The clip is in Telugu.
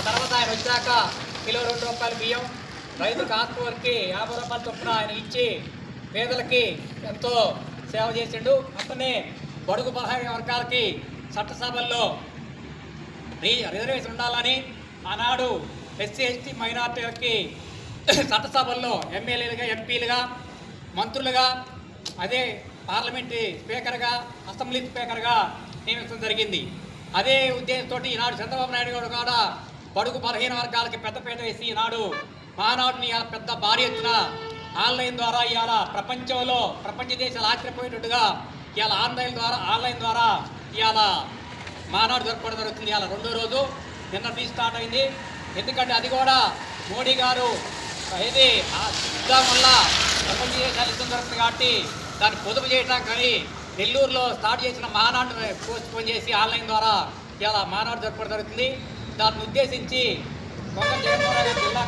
తర్వాత ఆయన వచ్చాక కిలో ₹2 బియ్యం, రైతు కాస్పోర్కి ₹50 చొప్పున ఆయన ఇచ్చి పేదలకి ఎంతో సేవ చేసిండు. అతనే బడుగు బలహీన వర్గాలకి చట్టసభల్లో రిజర్వేషన్ ఉండాలని ఆనాడు ఎస్సీ ఎస్టీ మైనార్టీలకి చట్టసభల్లో ఎమ్మెల్యేలుగా, ఎంపీలుగా, మంత్రులుగా, అదే పార్లమెంటరీ స్పీకర్గా, అసెంబ్లీ స్పీకర్గా నియమించడం జరిగింది. అదే ఉద్దేశంతో ఈనాడు చంద్రబాబు నాయుడు గారు కూడా బడుగు బలహీన వర్గాలకి పెద్దపీట వేసి ఈనాడు మానాడుని పెద్ద భారీ ఎత్తున ఆన్లైన్ ద్వారా ఇవాళ ప్రపంచ దేశాలు ఆశ్చర్యపోయేటట్టుగా ఇవాళ ఆన్లైన్ ద్వారా ఇవాళ మానాడు జరుపుకోవడం జరుగుతుంది. ఇవాళ 2వ రోజు, నిన్న స్టార్ట్ అయింది. ఎందుకంటే అది కూడా మోడీ గారు ఏది యుద్ధం వల్ల ప్రపంచ దేశాలు యుద్ధం జరుగుతుంది కాబట్టి దాన్ని పొదుపు చేయడానికి కానీ నెల్లూరులో స్టార్ట్ చేసిన మానాడుని పోస్ట్పోన్ చేసి ఆన్లైన్ ద్వారా ఇలా మానాడు జరుపుకోవడం జరుగుతుంది. దాన్ని ఉద్దేశించి జగన్మోహన్ రెడ్డి జిల్లా